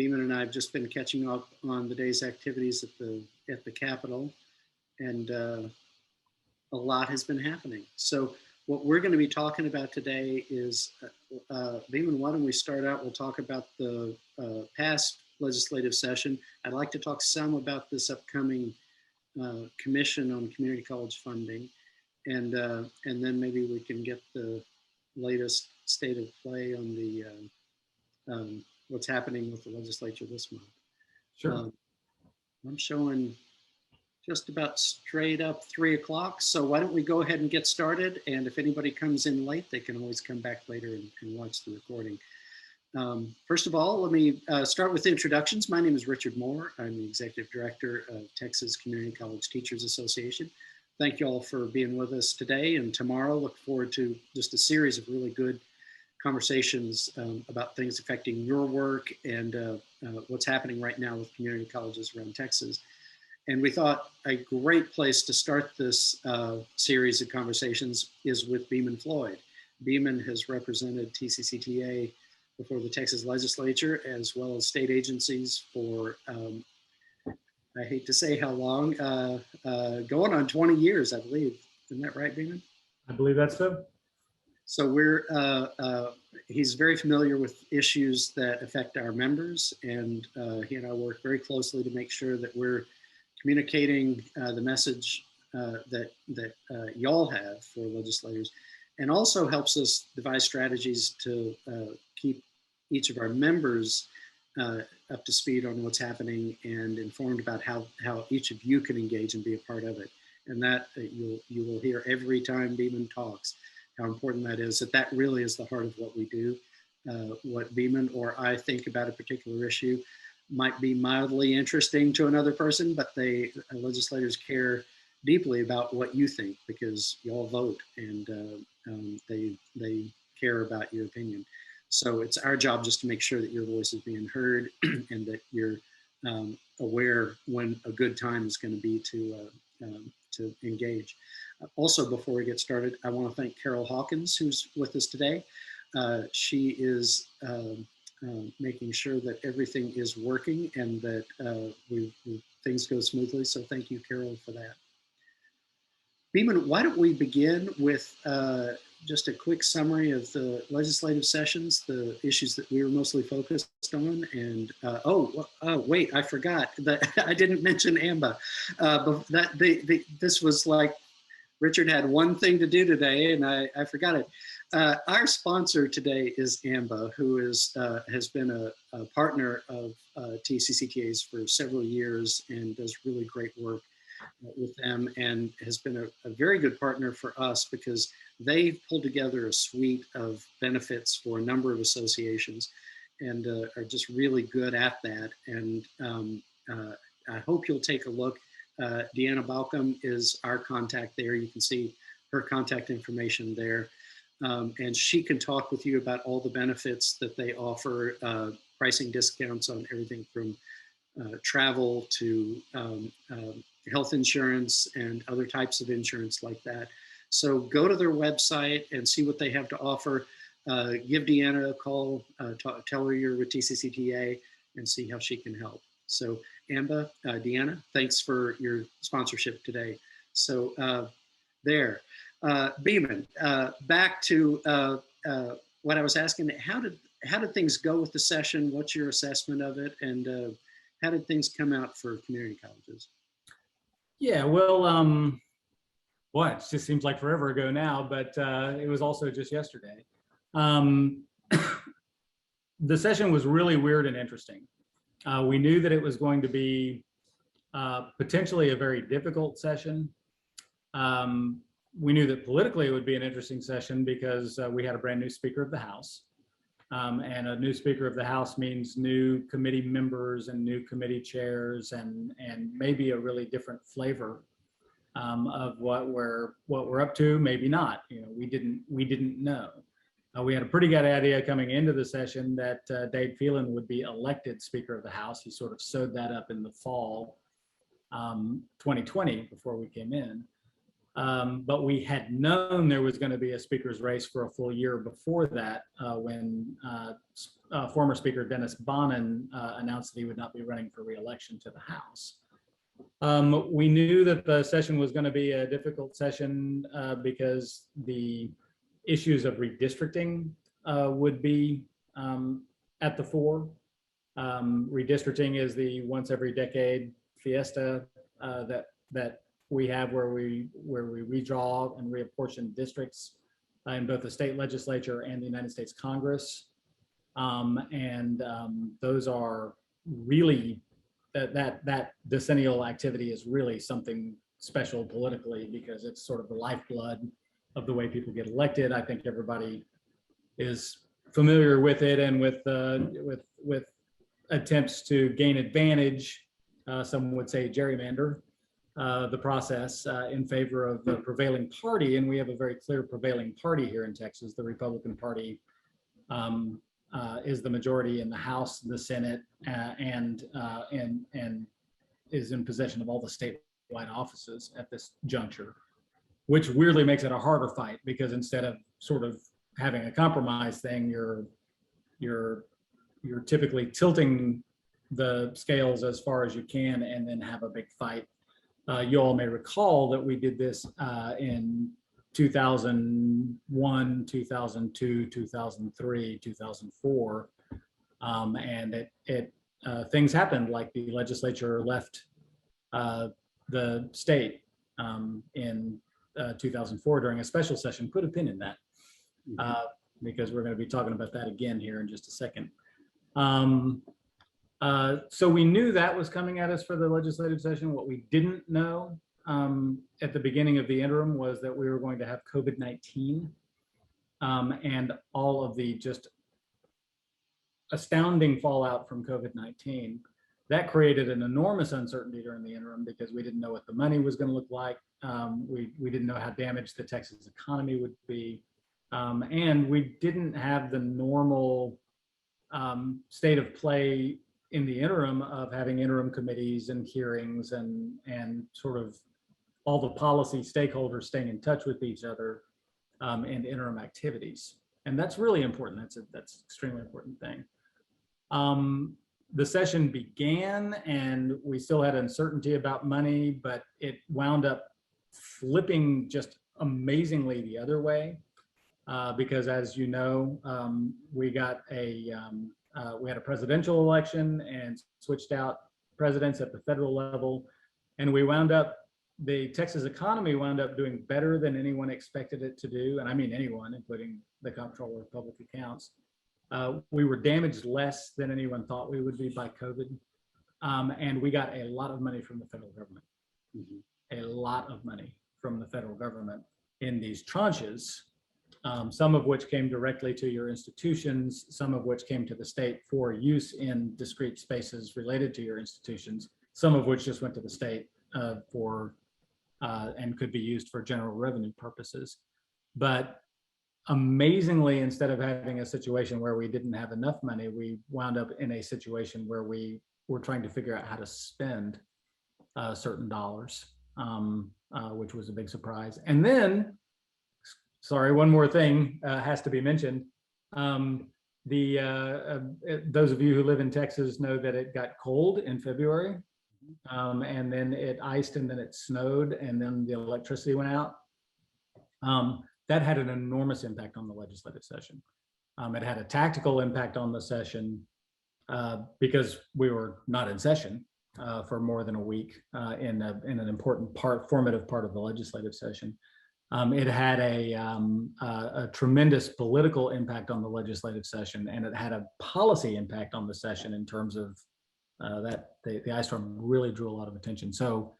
Beaman and I have just been catching up on the day's activities at the Capitol, and a lot has been happening. So what we're going to be talking about today is, Beaman, why don't we start out? We'll talk about the past legislative session. I'd like to talk some about this upcoming Commission on Community College Funding, and then maybe we can get the latest state of play on the what's happening with the legislature this month. Sure. I'm showing just about straight up 3 o'clock. So why don't we go ahead and get started? And if anybody comes in late, they can always come back later and watch the recording. First of all, let me start with introductions. My name is Richard Moore. I'm the Executive Director of Texas Community College Teachers Association. Thank you all for being with us today and tomorrow. Look forward to just a series of really good conversations about things affecting your work and what's happening right now with community colleges around Texas. And we thought a great place to start this series of conversations is with Beaman Floyd. Beaman has represented TCCTA before the Texas legislature, as well as state agencies for, I hate to say how long, going on 20 years, I believe. Isn't that right, Beaman? I believe that's so. So he's very familiar with issues that affect our members, and he and I work very closely to make sure that we're communicating the message that y'all have for legislators, and also helps us devise strategies to keep each of our members up to speed on what's happening and informed about how each of you can engage and be a part of it. And that you will hear every time Beaman talks, how important that is, that really is the heart of what we do. What Beaman or I think about a particular issue might be mildly interesting to another person, but legislators care deeply about what you think because you all vote and they care about your opinion. So it's our job just to make sure that your voice is being heard and that you're aware when a good time is going to be to engage. Also, before we get started, I want to thank Carol Hawkins, who's with us today. She is making sure that everything is working and that things go smoothly. So thank you, Carol, for that. Beaman, why don't we begin with just a quick summary of the legislative sessions, the issues that we were mostly focused on. And wait, I forgot that I didn't mention AMBA. But this was like, Richard had one thing to do today and I forgot it. Our sponsor today is AMBA, who has been a partner of TCCTA's for several years and does really great work with them, and has been a very good partner for us because they've pulled together a suite of benefits for a number of associations and are just really good at that. And I hope you'll take a look. Deanna Balcom is our contact there. You can see her contact information there. And she can talk with you about all the benefits that they offer, pricing discounts on everything from travel to health insurance and other types of insurance like that. So go to their website and see what they have to offer. Give Deanna a call, tell her you're with TCCTA and see how she can help. So AMBA, Deanna, thanks for your sponsorship today. So there. Beaman, back to what I was asking, how did things go with the session? What's your assessment of it? And how did things come out for community colleges? Yeah, well, it just seems like forever ago now, but it was also just yesterday. The session was really weird and interesting. We knew that it was going to be potentially a very difficult session. We knew that politically it would be an interesting session because we had a brand new Speaker of the House. And a new Speaker of the House means new committee members and new committee chairs and maybe a really different flavor of what we're up to, maybe not. You know, we didn't know. We had a pretty good idea coming into the session that Dave Phelan would be elected Speaker of the House. He sort of sewed that up in the fall 2020 before we came in. But we had known there was going to be a speaker's race for a full year before that when former Speaker Dennis Bonnen announced that he would not be running for re-election to the House. We knew that the session was going to be a difficult session because the issues of redistricting would be at the fore. Redistricting is the once every decade fiesta that we have where we redraw and reapportion districts in both the state legislature and the United States Congress. Those are really, that decennial activity is really something special politically because it's sort of the lifeblood of the way people get elected. I think everybody is familiar with it, and with attempts to gain advantage, some would say gerrymander, the process in favor of the prevailing party. And we have a very clear prevailing party here in Texas. The Republican Party is the majority in the House, the Senate, and is in possession of all the statewide offices at this juncture, which weirdly makes it a harder fight because instead of sort of having a compromise thing, you're typically tilting the scales as far as you can and then have a big fight. You all may recall that we did this in 2001, 2002, 2003, 2004, and things happened, like the legislature left the state in 2004 during a special session. Put a pin in that because we're going to be talking about that again here in just a second. So we knew that was coming at us for the legislative session. What we didn't know at the beginning of the interim was that we were going to have COVID-19 and all of the just astounding fallout from COVID-19. That created an enormous uncertainty during the interim because we didn't know what the money was going to look like. We didn't know how damaged the Texas economy would be. And we didn't have the normal state of play in the interim of having interim committees and hearings and sort of all the policy stakeholders staying in touch with each other and interim activities. And that's really important. That's an extremely important thing. The session began and we still had uncertainty about money, but it wound up flipping just amazingly the other way because, as you know, we got we had a presidential election and switched out presidents at the federal level, and the Texas economy wound up doing better than anyone expected it to do, and I mean anyone, including the Comptroller of Public Accounts. We were damaged less than anyone thought we would be by COVID, and we got a lot of money from the federal government. A lot of money from the federal government in these tranches, some of which came directly to your institutions, some of which came to the state for use in discrete spaces related to your institutions, some of which just went to the state and could be used for general revenue purposes. But amazingly, instead of having a situation where we didn't have enough money, we wound up in a situation where we were trying to figure out how to spend certain dollars, which was a big surprise. And then, sorry, one more thing has to be mentioned. Those of you who live in Texas know that it got cold in February, and then it iced, and then it snowed, and then the electricity went out. That had an enormous impact on the legislative session. It had a tactical impact on the session because we were not in session for more than a week in an important formative part of the legislative session. It had a tremendous political impact on the legislative session, and it had a policy impact on the session in terms of that the ice storm really drew a lot of attention. So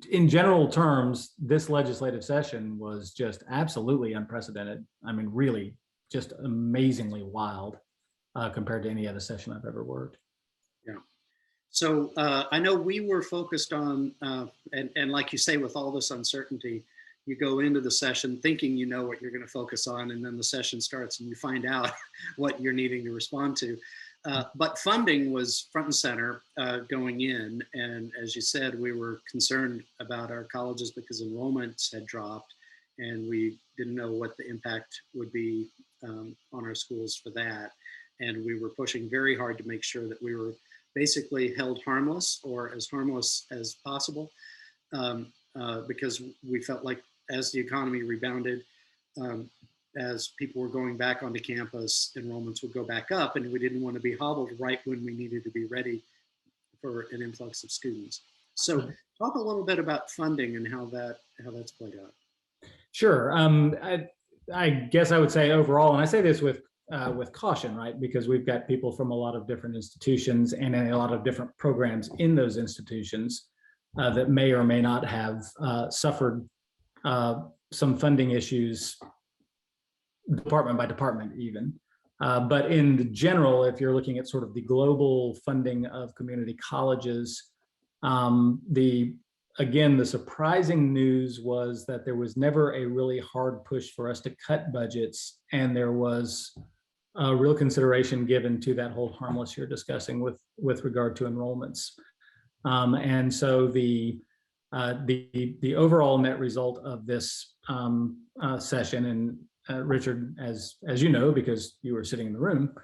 in general terms, this legislative session was just absolutely unprecedented. I mean, really just amazingly wild compared to any other session I've ever worked. Yeah. So I know we were focused on, and like you say, with all this uncertainty, you go into the session thinking you know what you're going to focus on, and then the session starts and you find out what you're needing to respond to. But funding was front and center going in. And as you said, we were concerned about our colleges because enrollments had dropped and we didn't know what the impact would be on our schools for that. and we were pushing very hard to make sure that we were basically held harmless, or as harmless as possible, because we felt like as the economy rebounded, um, as people were going back onto campus, enrollments would go back up, and we didn't want to be hobbled right when we needed to be ready for an influx of students. So talk a little bit about funding and how that's played out. Sure. I guess I would say overall, and I say this with caution, right? Because we've got people from a lot of different institutions and a lot of different programs in those institutions that may or may not have suffered some funding issues, department by department even. But in general, if you're looking at sort of the global funding of community colleges, again, the surprising news was that there was never a really hard push for us to cut budgets, and there was a real consideration given to that hold harmless you're discussing with regard to enrollments. And so the overall net result of this session, and Richard, as you know, because you were sitting in the room,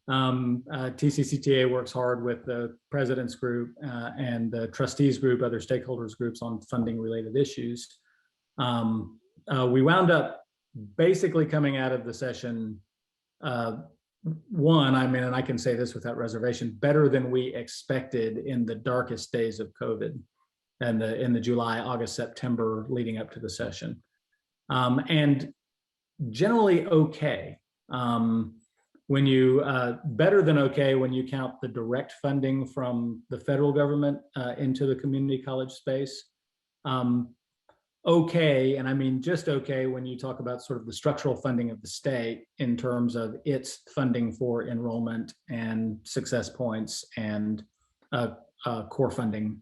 TCCTA works hard with the president's group and the trustees group, other stakeholders groups on funding related issues. We wound up basically coming out of the session, one, I mean, and I can say this without reservation, better than we expected in the darkest days of COVID and in the July, August, September leading up to the session. And generally okay. When you better than okay when you count the direct funding from the federal government into the community college space. Okay, and I mean just okay when you talk about sort of the structural funding of the state in terms of its funding for enrollment and success points and core funding,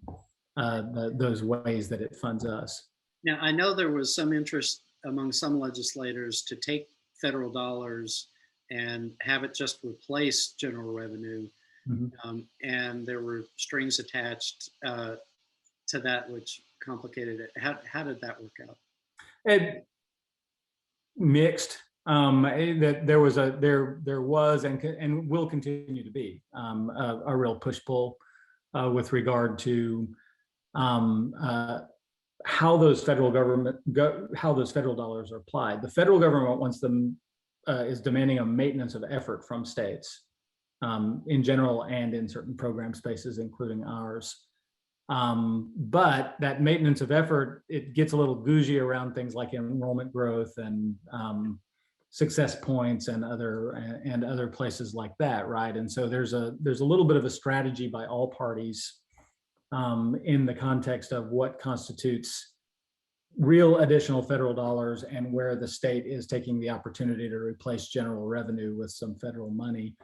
those ways that it funds us. Now, I know there was some interest among some legislators to take federal dollars and have it just replace general revenue. Mm-hmm. And there were strings attached to that, which complicated it. How did that work out? It mixed. That there was and will continue to be a real push-pull with regard to how those federal dollars are applied. The federal government wants them is demanding a maintenance of effort from states in general and in certain program spaces, including ours. But that maintenance of effort, it gets a little gougey around things like enrollment growth and success points and other places like that, right? And so there's a little bit of a strategy by all parties in the context of what constitutes real additional federal dollars and where the state is taking the opportunity to replace general revenue with some federal money.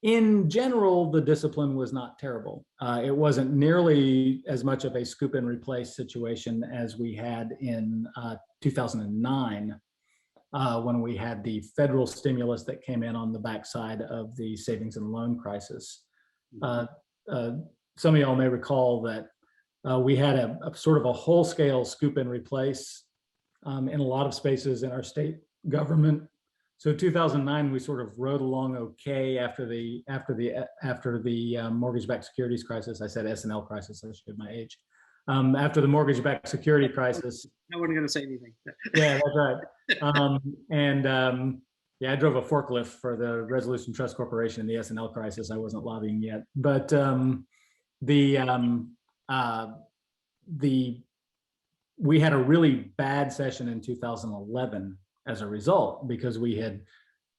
In general, the discipline was not terrible. It wasn't nearly as much of a scoop and replace situation as we had in 2009 when we had the federal stimulus that came in on the backside of the savings and loan crisis. Some of y'all may recall that we had a sort of a whole-scale scoop and replace in a lot of spaces in our state government. So 2009, we sort of rode along okay after the mortgage-backed securities crisis. I said S&L crisis. I showed my age. After the mortgage-backed security crisis. I wasn't going to say anything. Yeah, that's right. Yeah, I drove a forklift for the Resolution Trust Corporation in the S&L crisis. I wasn't lobbying yet, but we had a really bad session in 2011 as a result, because we had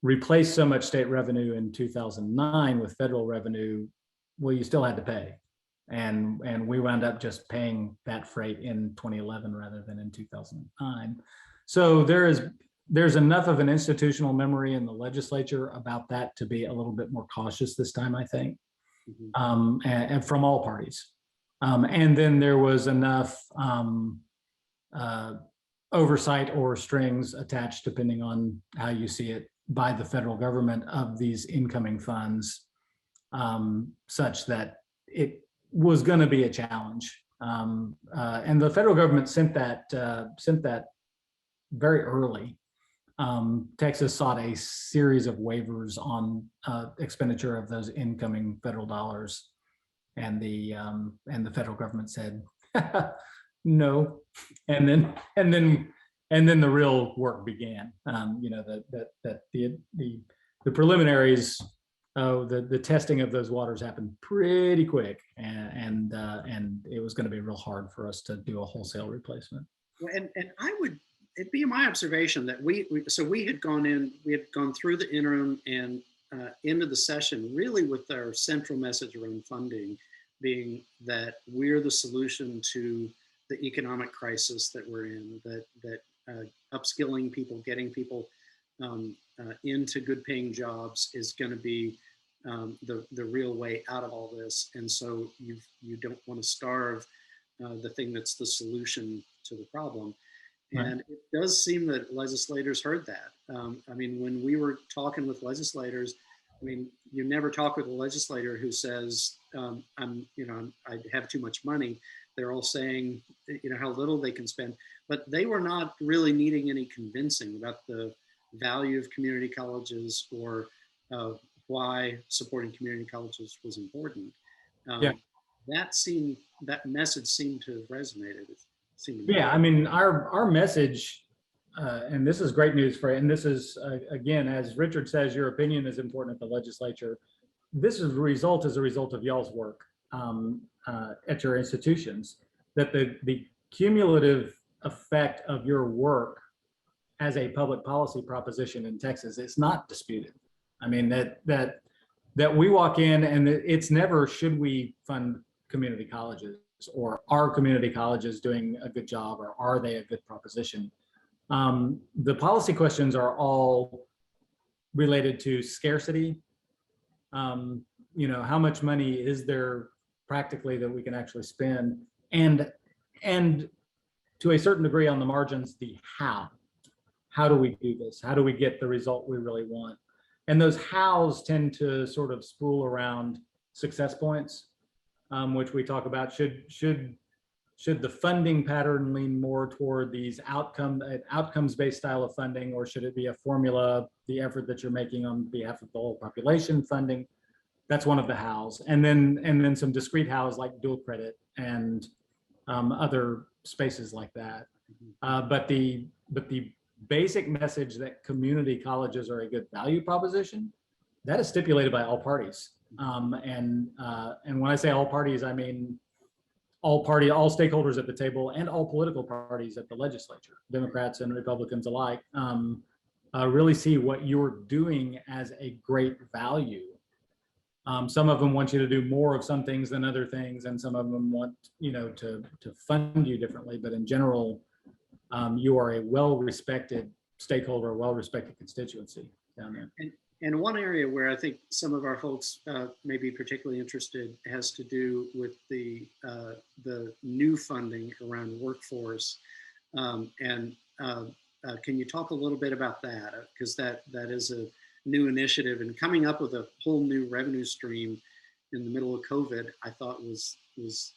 replaced so much state revenue in 2009 with federal revenue. Well, you still had to pay, and we wound up just paying that freight in 2011 rather than in 2009. So there's enough of an institutional memory in the legislature about that to be a little bit more cautious this time, I think, and from all parties. And then there was enough oversight or strings attached, depending on how you see it, by the federal government of these incoming funds, such that it was going to be a challenge. And the federal government sent that very early. Texas sought a series of waivers on expenditure of those incoming federal dollars, and the federal government said no, and then the real work began. The preliminaries, the testing of those waters happened pretty quick, and it was going to be real hard for us to do a wholesale replacement. And it'd be my observation that we had gone through the interim and into the session really with our central message around funding being that we're the solution to the economic crisis that we're in, that upskilling people, getting people into good paying jobs is going to be the real way out of all this. And so you don't want to starve the thing that's the solution to the problem. And it does seem that legislators heard that. I mean, when we were talking with legislators, I mean, you never talk with a legislator who says, I have too much money. They're all saying, how little they can spend, but they were not really needing any convincing about the value of community colleges or why supporting community colleges was important. That message seemed to have resonated. Yeah, I mean, our message, and this is great news and this is, again, as Richard says, your opinion is important at the legislature. This is a result of y'all's work at your institutions, that the cumulative effect of your work as a public policy proposition in Texas is not disputed. I mean, that we walk in and it's never, should we fund community colleges, or are community colleges doing a good job, or are they a good proposition? The policy questions are all related to scarcity. How much money is there practically that we can actually spend, and to a certain degree on the margins, the how. How do we do this? How do we get the result we really want? And those hows tend to sort of spool around success points, which we talk about. Should the funding pattern lean more toward these outcomes-based style of funding, or should it be a formula, the effort that you're making on behalf of the whole population funding? That's one of the hows. And then some discrete hows like dual credit and other spaces like that. But the basic message that community colleges are a good value proposition, that is stipulated by all parties. And when I say all parties, I mean all stakeholders at the table and all political parties at the legislature, Democrats and Republicans alike, really see what you're doing as a great value. Some of them want you to do more of some things than other things, and some of them want to fund you differently. But in general, you are a well-respected stakeholder, a well-respected constituency down there. And one area where I think some of our folks may be particularly interested has to do with the new funding around workforce. Can you talk a little bit about that? Because that is a new initiative, and coming up with a whole new revenue stream in the middle of COVID, I thought was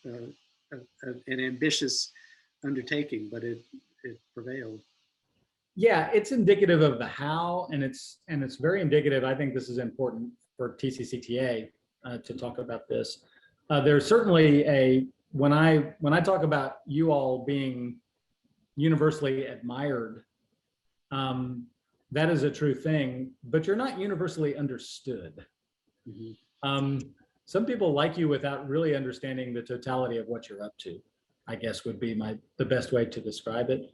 an ambitious undertaking, but it prevailed. Yeah, it's indicative of the how, and it's very indicative. I think this is important for TCCTA to talk about this. There's certainly when I talk about you all being universally admired, that is a true thing, but you're not universally understood. Mm-hmm. Some people like you without really understanding the totality of what you're up to, I guess would be the best way to describe it.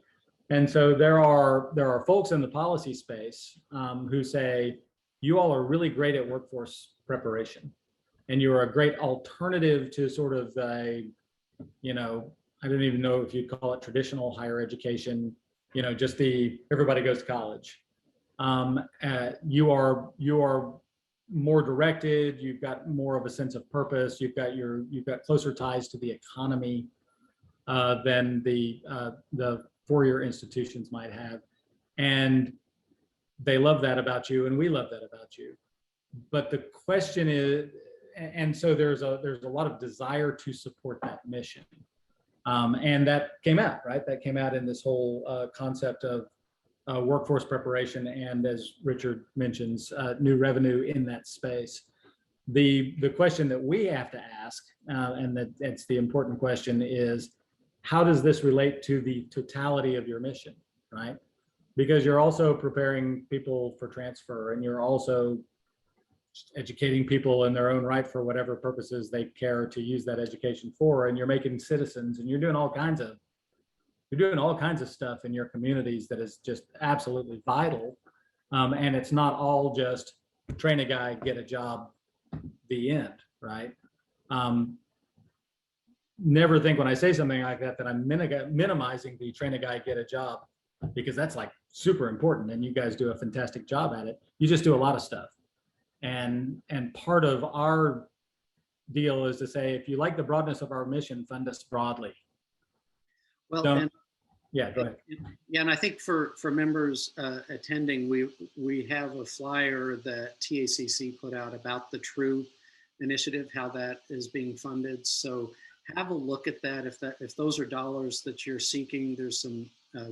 And so there are folks in the policy space who say, you all are really great at workforce preparation, and you're a great alternative to sort of I don't even know if you'd call it traditional higher education, just everybody goes to college. You are more directed, you've got more of a sense of purpose, you've got closer ties to the economy than the four-year institutions might have. And they love that about you, and we love that about you. But the question is, and so there's a lot of desire to support that mission. And that came out, right? That came out in this whole concept of workforce preparation and, as Richard mentions, new revenue in that space. The question that we have to ask, and that's the important question, is how does this relate to the totality of your mission, right? Because you're also preparing people for transfer, and you're also educating people in their own right for whatever purposes they care to use that education for, and you're making citizens, and you're doing all kinds of stuff in your communities that is just absolutely vital. And it's not all just train a guy, get a job, the end, right? Never think when I say something like that I'm minimizing the train a guy, get a job, because that's like super important, and you guys do a fantastic job at it. You just do a lot of stuff. And part of our deal is to say, if you like the broadness of our mission, fund us broadly. Well, yeah, go ahead. Yeah, and I think for members attending, we have a flyer that TACC put out about the TRUE initiative, how that is being funded. So have a look at that. If those are dollars that you're seeking, there's some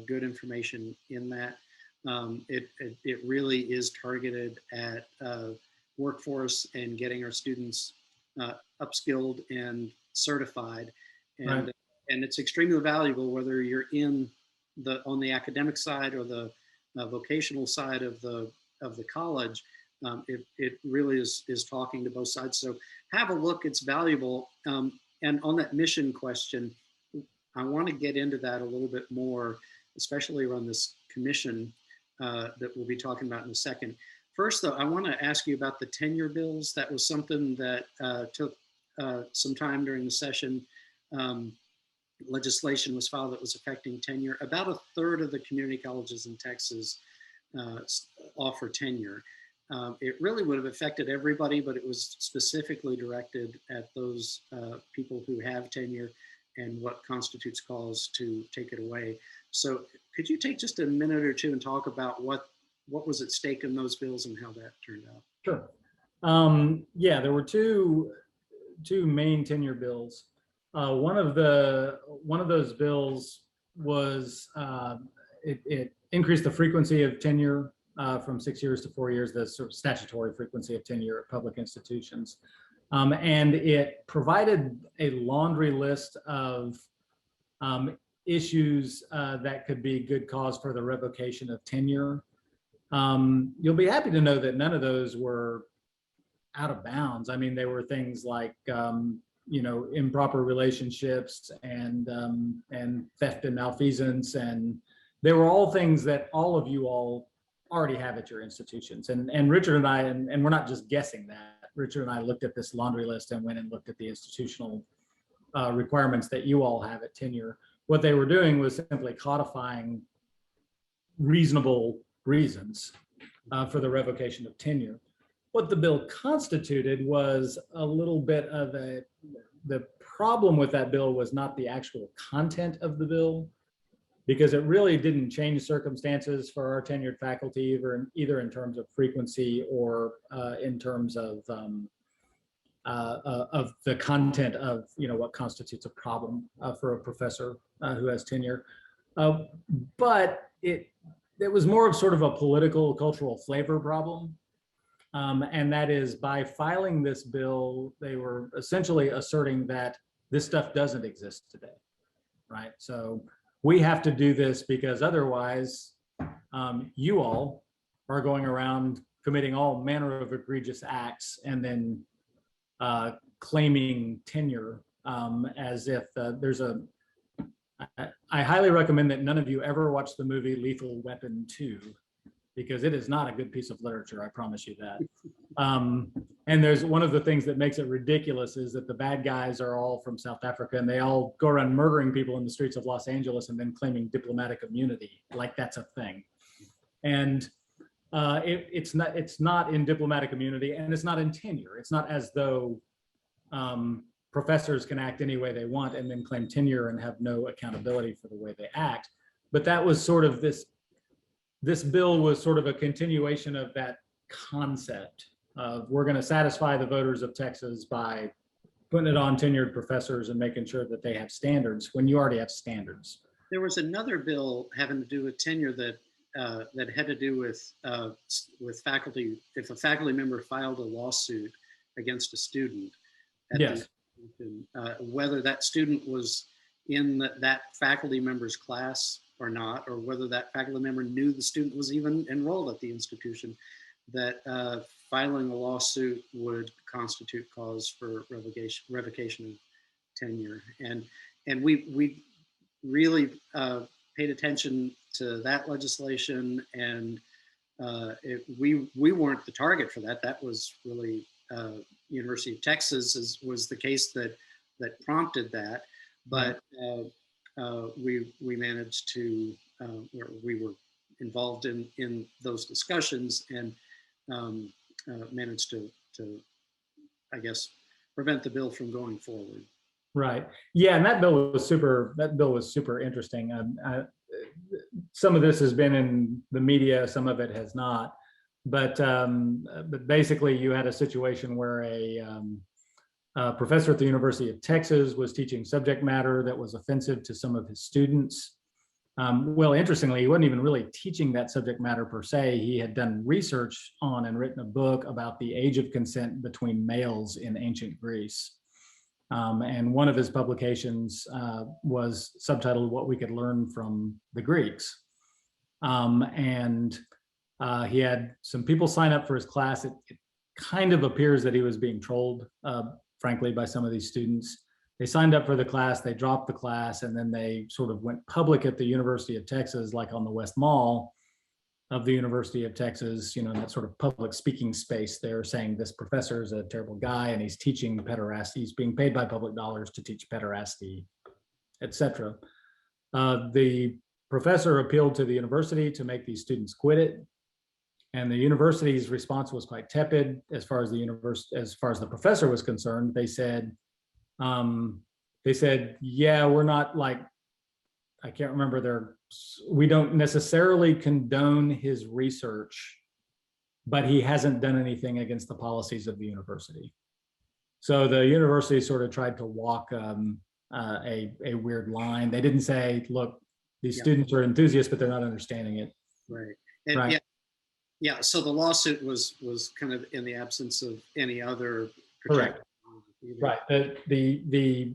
good information in that. It really is targeted at workforce and getting our students upskilled and certified, and right. And it's extremely valuable whether you're on the academic side or the vocational side of the college. It really is talking to both sides. So have a look; it's valuable. And on that mission question, I want to get into that a little bit more, especially around this commission that we'll be talking about in a second. First, though, I want to ask you about the tenure bills. That was something that took some time during the session. Legislation was filed that was affecting tenure. About a third of the community colleges in Texas offer tenure. It really would have affected everybody, but it was specifically directed at those people who have tenure and what constitutes cause to take it away. So could you take just a minute or two and talk about what was at stake in those bills and how that turned out? Sure. Yeah, there were two main tenure bills. One of those bills was it increased the frequency of tenure from 6 years to 4 years, the sort of statutory frequency of tenure at public institutions. And it provided a laundry list of issues that could be good cause for the revocation of tenure. You'll be happy to know that none of those were out of bounds. I mean, they were things like improper relationships and theft and malfeasance, and they were all things that all of you all already have at your institutions. And Richard and I, and we're not just guessing that, Richard and I looked at this laundry list and went and looked at the institutional requirements that you all have at tenure. What they were doing was simply codifying reasonable reasons for the revocation of tenure. What the bill constituted was a little bit of the problem with that bill was not the actual content of the bill, because it really didn't change circumstances for our tenured faculty, either in terms of frequency or in terms of the content of what constitutes a problem for a professor who has tenure. But it was more of sort of a political, cultural flavor problem. And that is, by filing this bill, they were essentially asserting that this stuff doesn't exist today, right? So we have to do this because otherwise you all are going around committing all manner of egregious acts and then claiming tenure as if there's a... I highly recommend that none of you ever watch the movie Lethal Weapon 2, because it is not a good piece of literature, I promise you that. And there's one of the things that makes it ridiculous is that the bad guys are all from South Africa, and they all go around murdering people in the streets of Los Angeles and then claiming diplomatic immunity, like that's a thing. And it's not in diplomatic immunity, and it's not in tenure. It's not as though professors can act any way they want and then claim tenure and have no accountability for the way they act. But that was sort of this bill was sort of a continuation of that concept of, we're going to satisfy the voters of Texas by putting it on tenured professors and making sure that they have standards when you already have standards. There was another bill having to do with tenure that that had to do with faculty. If a faculty member filed a lawsuit against a student at Yes. whether that student was in that faculty member's class or not, or whether that faculty member knew the student was even enrolled at the institution, that filing a lawsuit would constitute cause for revocation of tenure. And we really paid attention to that legislation, and we weren't the target for that. That was really University of Texas was the case that prompted that, but we managed to we were involved in those discussions and managed to I guess prevent the bill from going forward. Right. Yeah, and that bill was super interesting. Some of this has been in the media, some of it has not. But basically, you had a situation where a professor at the University of Texas was teaching subject matter that was offensive to some of his students. Well, interestingly, he wasn't even really teaching that subject matter per se. He had done research on and written a book about the age of consent between males in ancient Greece. And one of his publications was subtitled "What We Could Learn from the Greeks." He had some people sign up for his class. It kind of appears that he was being trolled, frankly, by some of these students. They signed up for the class, they dropped the class, and then they sort of went public at the University of Texas, like on the West Mall of the University of Texas, in that sort of public speaking space. They're saying this professor is a terrible guy and he's teaching pederasty. He's being paid by public dollars to teach pederasty, etc. The professor appealed to the university to make these students quit it. And the university's response was quite tepid as far as the professor was concerned. They said, yeah, we're not like, I can't remember we don't necessarily condone his research, but he hasn't done anything against the policies of the university. So the university sort of tried to walk a weird line. They didn't say, look, these students are enthusiasts, but they're not understanding it. Right. And right. Yeah, so the lawsuit was kind of in the absence of any other protection. Right. The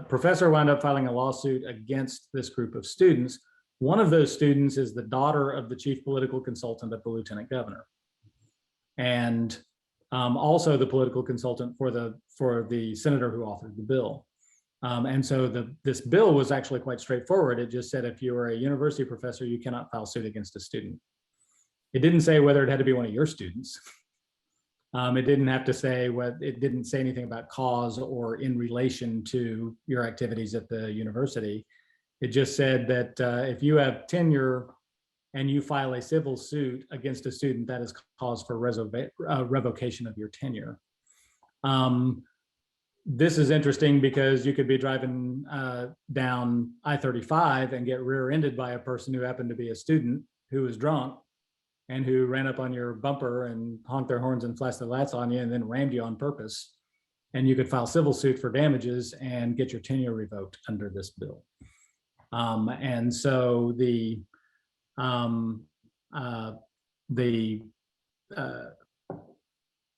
professor wound up filing a lawsuit against this group of students. One of those students is the daughter of the chief political consultant of the lieutenant governor, and also the political consultant for the senator who authored the bill. And so this bill was actually quite straightforward. It just said if you are a university professor, you cannot file suit against a student. It didn't say whether it had to be one of your students. It didn't have to say it didn't say anything about cause or in relation to your activities at the university. It just said that if you have tenure and you file a civil suit against a student, that is cause for revocation of your tenure. This is interesting because you could be driving down I-35 and get rear-ended by a person who happened to be a student who was drunk and who ran up on your bumper and honked their horns and flashed their lights on you and then rammed you on purpose. And you could file civil suit for damages and get your tenure revoked under this bill. And so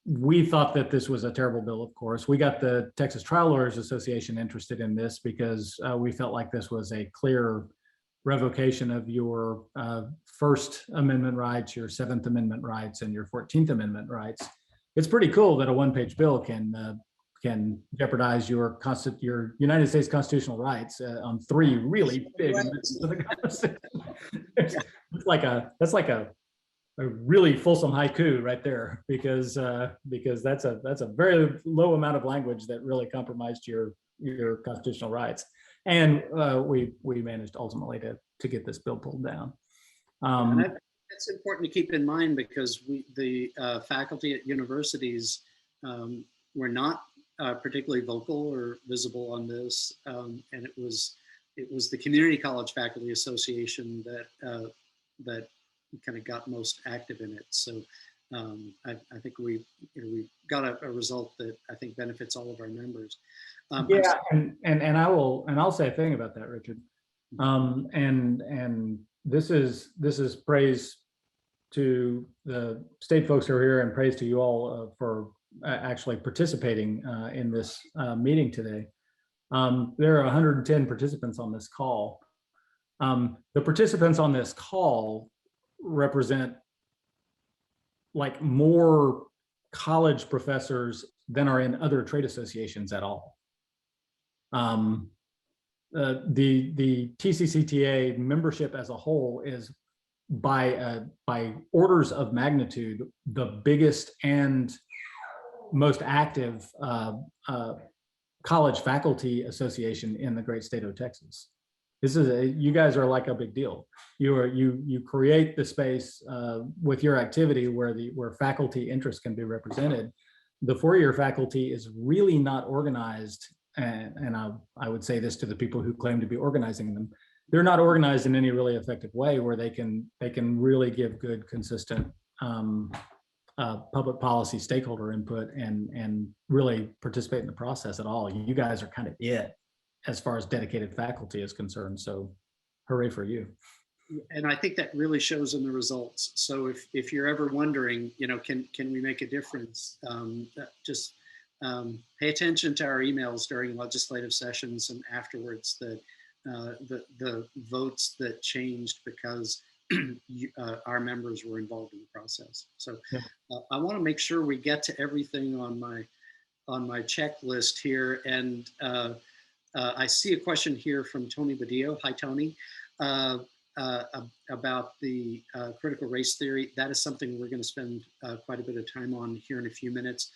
we thought that this was a terrible bill, of course. We got the Texas Trial Lawyers Association interested in this because we felt like this was a clear revocation of your First Amendment rights, your Seventh Amendment rights, and your 14th Amendment rights. It's pretty cool that a one-page bill can jeopardize your United States constitutional rights on three really big amendments to the Constitution. That's like a really fulsome haiku right there, because that's a very low amount of language that really compromised your constitutional rights. And we managed ultimately to get this bill pulled down. That's important to keep in mind because the faculty at universities were not particularly vocal or visible on this, and it was the Community College Faculty Association that kind of got most active in it. So I think we got a result that I think benefits all of our members. And I'll say a thing about that, Richard. And this is praise to the state folks who are here, and praise to you all for actually participating in this meeting today. There are 110 participants on this call. The participants on this call represent like more college professors than are in other trade associations at all. The TCCTA membership as a whole is by orders of magnitude the biggest and most active college faculty association in the great state of Texas. This is you guys are like a big deal. You create the space with your activity where faculty interest can be represented. The four-year faculty is really not organized, and I would say this to the people who claim to be organizing them. They're not organized in any really effective way where they can really give good, consistent public policy stakeholder input and really participate in the process at all. You guys are kind of it as far as dedicated faculty is concerned. So hooray for you. And I think that really shows in the results. So if you're ever wondering, can we make a difference? Just pay attention to our emails during legislative sessions and afterwards, that the votes that changed because our members were involved in the process. So I want to make sure we get to everything on my checklist here. And I see a question here from Tony Badillo. Hi, Tony. About the critical race theory. That is something we're going to spend quite a bit of time on here in a few minutes.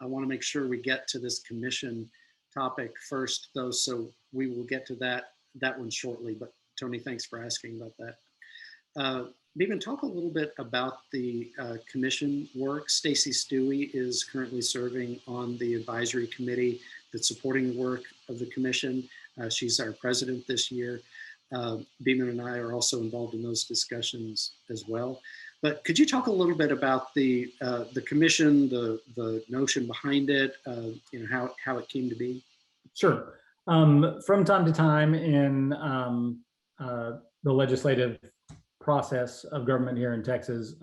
I want to make sure we get to this commission topic first, though, so we will get to that one shortly. But Tony, thanks for asking about that. Beaman, talk a little bit about the commission work. Stacy Stewie is currently serving on the advisory committee that's supporting the work of the commission. She's our president this year. Beaman and I are also involved in those discussions as well. But could you talk a little bit about the commission, the notion behind it, how it came to be? Sure. From time to time in the legislative process of government here in Texas,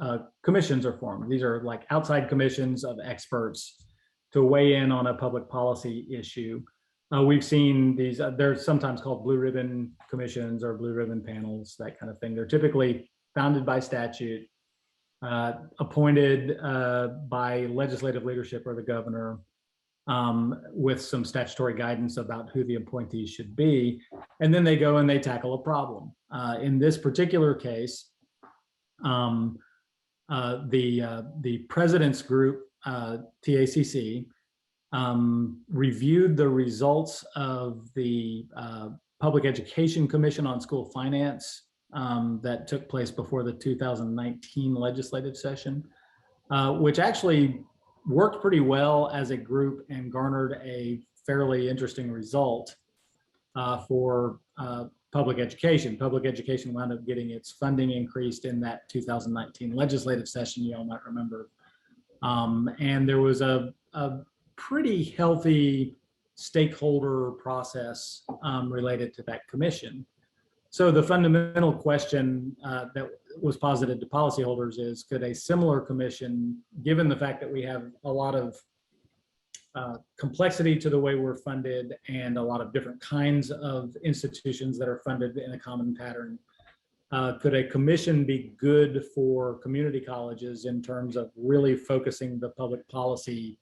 commissions are formed. These are like outside commissions of experts to weigh in on a public policy issue. We've seen these, they're sometimes called blue ribbon commissions or blue ribbon panels, that kind of thing. They're typically founded by statute, appointed by legislative leadership or the governor, with some statutory guidance about who the appointees should be. And then they go and they tackle a problem. In this particular case, the president's group, TACC, reviewed the results of the Public Education Commission on School Finance that took place before the 2019 legislative session, which actually worked pretty well as a group and garnered a fairly interesting result for public education. Public education wound up getting its funding increased in that 2019 legislative session, you all might remember. And there was a pretty healthy stakeholder process related to that commission. So the fundamental question that was posited to policyholders is, could a similar commission, given the fact that we have a lot of complexity to the way we're funded and a lot of different kinds of institutions that are funded in a common pattern, could a commission be good for community colleges in terms of really focusing the public policy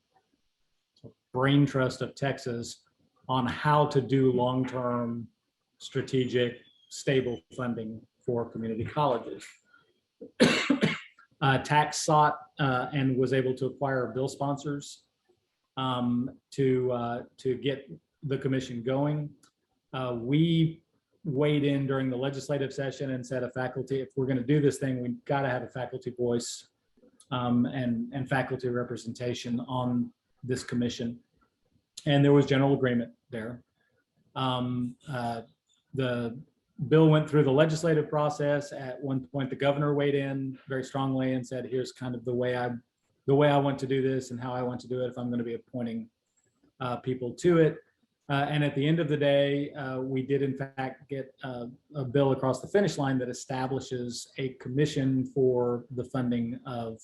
brain trust of Texas on how to do long-term, strategic, stable funding for community colleges? TAC sought and was able to acquire bill sponsors to get the commission going. We weighed in during the legislative session and said, if we're going to do this thing, we've got to have a faculty voice and faculty representation on this commission. And there was general agreement there. The bill went through the legislative process. At one point, the governor weighed in very strongly and said, here's kind of the way I want to do this and how I want to do it if I'm going to be appointing people to it. And at the end of the day, we did in fact get a bill across the finish line that establishes a commission for the funding of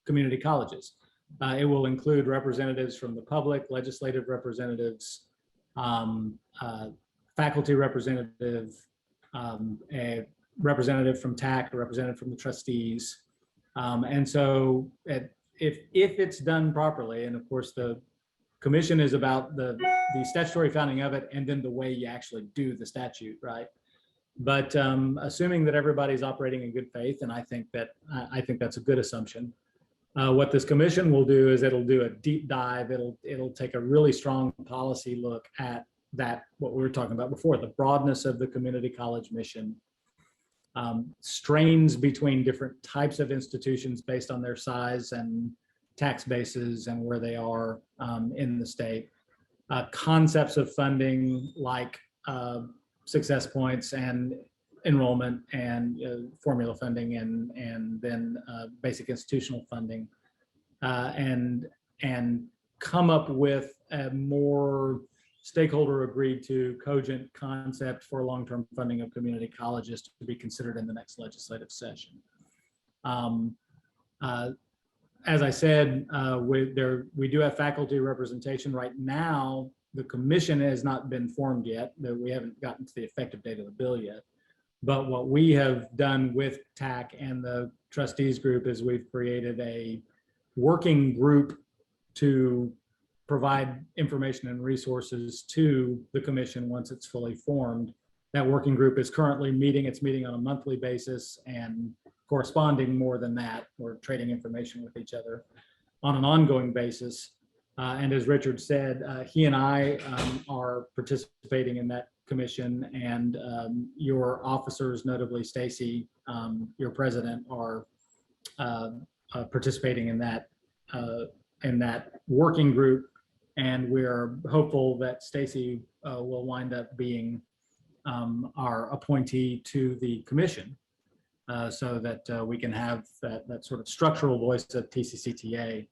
community colleges. It will include representatives from the public, legislative representatives, faculty representative, a representative from TAC, a representative from the trustees. And so if it's done properly, and of course the commission is about the statutory founding of it and then the way you actually do the statute, right? But assuming that everybody's operating in good faith, and I think that's a good assumption. What this commission will do is it'll do a deep dive. It'll take a really strong policy look at that, what we were talking about before, the broadness of the community college mission, strains between different types of institutions based on their size and tax bases and where they are in the state, concepts of funding like success points and enrollment and formula funding and then basic institutional funding, and come up with a more stakeholder agreed to cogent concept for long-term funding of community colleges to be considered in the next legislative session. As I said, we do have faculty representation. Right now, the commission has not been formed yet. We haven't gotten to the effective date of the bill yet. But what we have done with TAC and the trustees group is we've created a working group to provide information and resources to the commission once it's fully formed. That working group is currently meeting. It's meeting on a monthly basis and corresponding more than that. We're trading information with each other on an ongoing basis. And as Richard said, he and I are participating in that commission, and your officers, notably Stacy, your president, are participating in that working group. And we're hopeful that Stacy will wind up being our appointee to the commission, so that we can have that sort of structural voice of TCCTA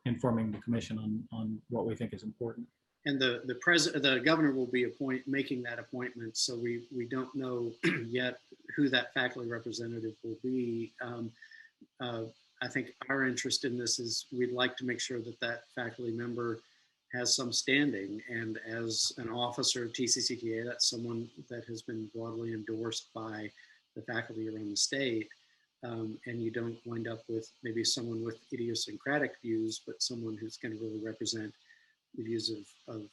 informing the commission on what we think is important. And the governor will be making that appointment, so we don't know yet who that faculty representative will be. I think our interest in this is we'd like to make sure that faculty member has some standing, and as an officer of TCCTA, that's someone that has been broadly endorsed by the faculty around the state, and you don't wind up with maybe someone with idiosyncratic views, but someone who's going to really represent the views of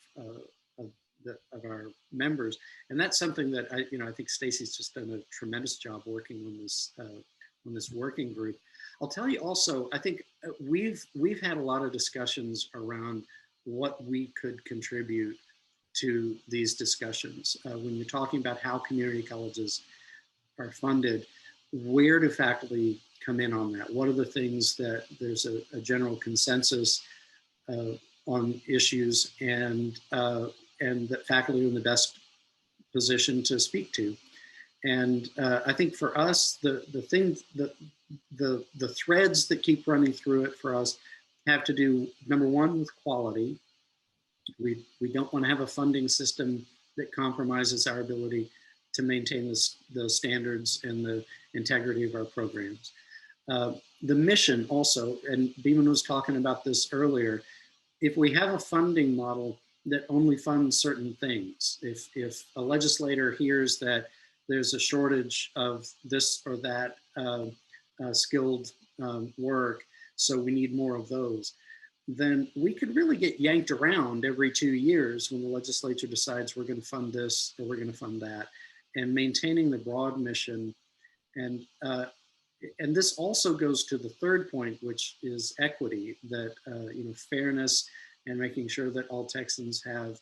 our members. And that's something that I think Stacy's just done a tremendous job working on this working group. I'll tell you also, I think we've had a lot of discussions around what we could contribute to these discussions. When you're talking about how community colleges are funded, where do faculty come in on that? What are the things that there's a general consensus on issues, and that faculty are in the best position to speak to? And I think for us, the threads that keep running through it for us have to do, number one, with quality. We don't want to have a funding system that compromises our ability to maintain the standards and the integrity of our programs. The mission also, and Beaman was talking about this earlier, if we have a funding model that only funds certain things, if a legislator hears that there's a shortage of this or that skilled work, so we need more of those, then we could really get yanked around every 2 years when the legislature decides we're going to fund this or we're going to fund that. And maintaining the broad mission, and this also goes to the third point, which is equity, that fairness and making sure that all Texans have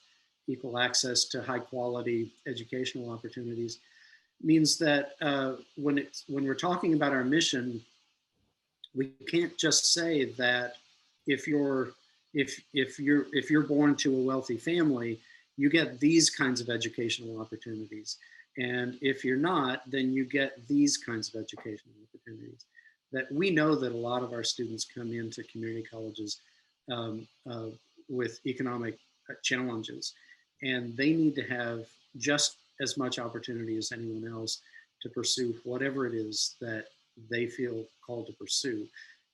equal access to high quality educational opportunities, means that when we're talking about our mission, we can't just say that if you're born to a wealthy family, you get these kinds of educational opportunities. And if you're not, then you get these kinds of educational opportunities. That we know that a lot of our students come into community colleges with economic challenges, and they need to have just as much opportunity as anyone else to pursue whatever it is that they feel called to pursue.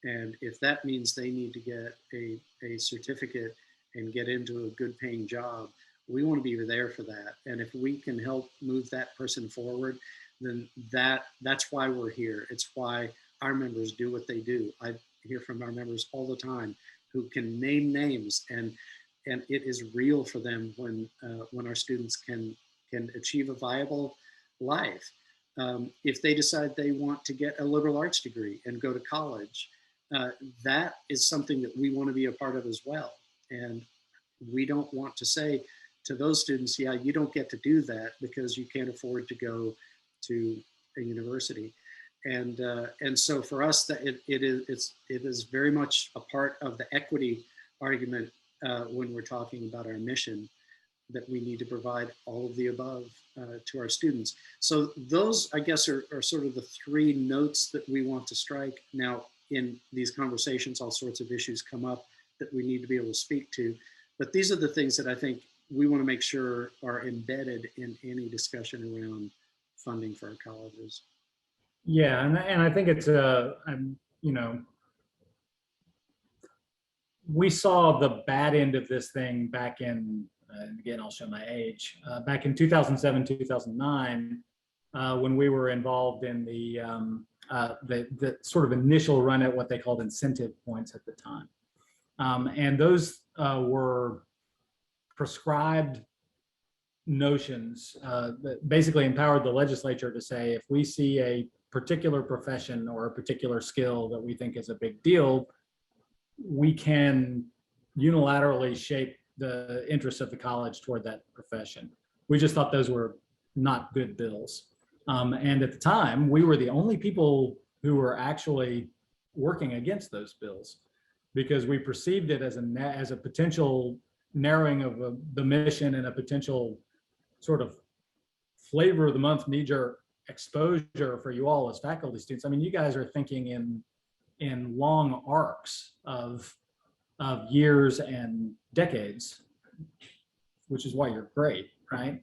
And if that means they need to get a certificate and get into a good paying job, we want to be there for that. And if we can help move that person forward, then that's why we're here. It's why our members do what they do. I hear from our members all the time who can name names, and it is real for them when our students can achieve a viable life. If they decide they want to get a liberal arts degree and go to college, that is something that we want to be a part of as well. And we don't want to say to those students, yeah, you don't get to do that because you can't afford to go to a university. And so for us, that it is very much a part of the equity argument when we're talking about our mission, that we need to provide all of the above to our students. So those, I guess, are sort of the three notes that we want to strike. Now, in these conversations, all sorts of issues come up that we need to be able to speak to. But these are the things that I think we want to make sure are embedded in any discussion around funding for our colleges. Yeah, and I think it's you know, we saw the bad end of this thing back in, again, I'll show my age, back in 2007, 2009, when we were involved in the sort of initial run at what they called incentive points at the time. And those were prescribed notions that basically empowered the legislature to say, if we see a particular profession or a particular skill that we think is a big deal, we can unilaterally shape the interests of the college toward that profession. We just thought those were not good bills. And at the time, we were the only people who were actually working against those bills, because we perceived it as a potential narrowing of the mission and a potential sort of flavor of the month knee-jerk exposure for you all as faculty students. I mean, you guys are thinking in long arcs of years and decades, which is why you're great, right?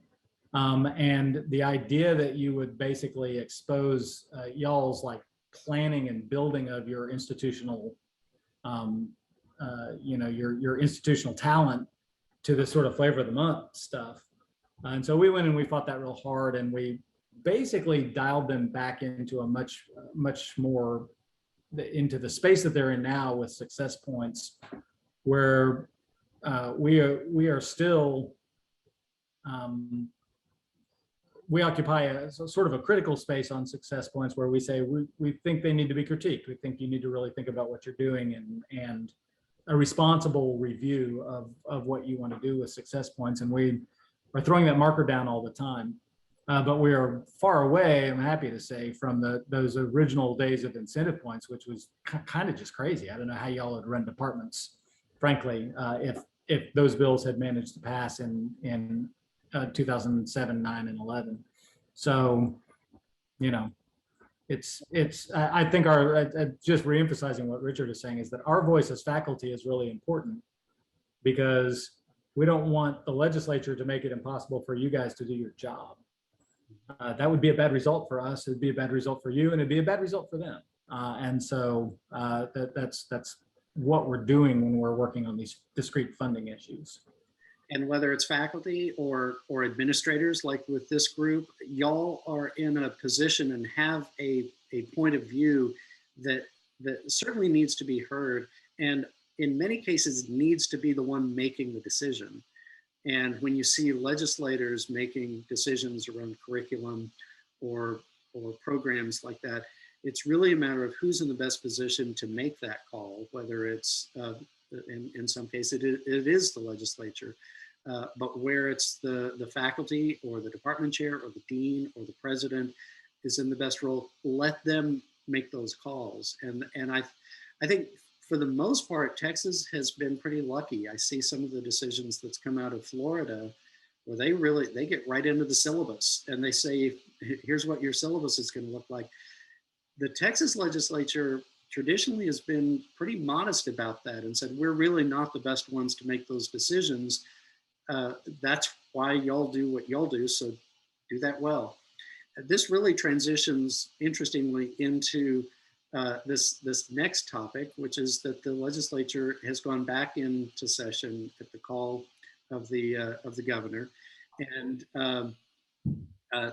And the idea that you would basically expose y'all's like planning and building of your institutional, you know, your institutional talent to this sort of flavor of the month stuff. And so we went and we fought that real hard, and we basically dialed them back into a much more into the space that they're in now with success points, where we are still we occupy a sort of a critical space on success points, where we say we think they need to be critiqued. We think you need to really think about what you're doing, and a responsible review of what you want to do with success points. And we are throwing that marker down all the time. But we are far away, I'm happy to say, from those original days of incentive points, which was kind of just crazy. I don't know how y'all would run departments, frankly, if those bills had managed to pass in 2007, 9, and 11. So, you know, I think just reemphasizing what Richard is saying is that our voice as faculty is really important, because we don't want the legislature to make it impossible for you guys to do your job. That would be a bad result for us. It'd be a bad result for you, and it'd be a bad result for them. And so that's what we're doing when we're working on these discrete funding issues. And whether it's faculty or administrators, like with this group, y'all are in a position and have a point of view that certainly needs to be heard, and in many cases needs to be the one making the decision. And when you see legislators making decisions around curriculum or programs like that, it's really a matter of who's in the best position to make that call, whether it's, in some cases, it is the legislature, but where it's the faculty or the department chair or the dean or the president is in the best role, let them make those calls. And I think, for the most part, Texas has been pretty lucky. I see some of the decisions that's come out of Florida where they get right into the syllabus, and they say, here's what your syllabus is going to look like. The Texas legislature traditionally has been pretty modest about that and said, we're really not the best ones to make those decisions. That's why y'all do what y'all do, so do that well. This really transitions, interestingly, into this next topic, which is that the legislature has gone back into session at the call of the governor, and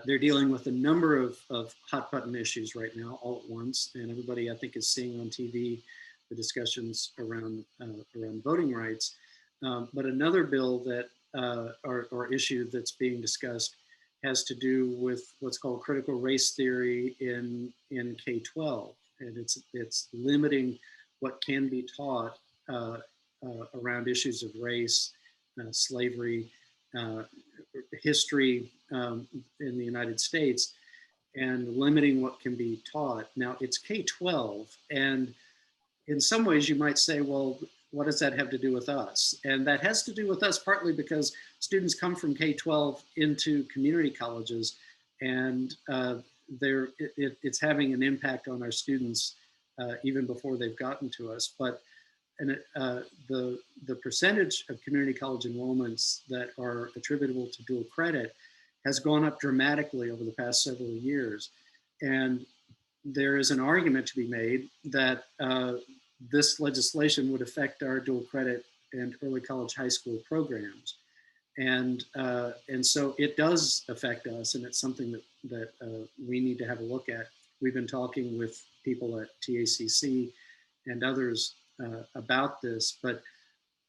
they're dealing with a number of hot button issues right now, all at once. And everybody, I think, is seeing on TV the discussions around voting rights. But another bill that or issue that's being discussed has to do with what's called critical race theory in K-12, and it's limiting what can be taught around issues of race, slavery, history in the United States, and limiting what can be taught. Now it's K-12, and in some ways you might say, well, what does that have to do with us? And that has to do with us partly because students come from K-12 into community colleges, and it's having an impact on our students even before they've gotten to us. But the percentage of community college enrollments that are attributable to dual credit has gone up dramatically over the past several years. And there is an argument to be made that this legislation would affect our dual credit and early college high school programs. And so it does affect us, and it's something that we need to have a look at. We've been talking with people at TACC and others about this, but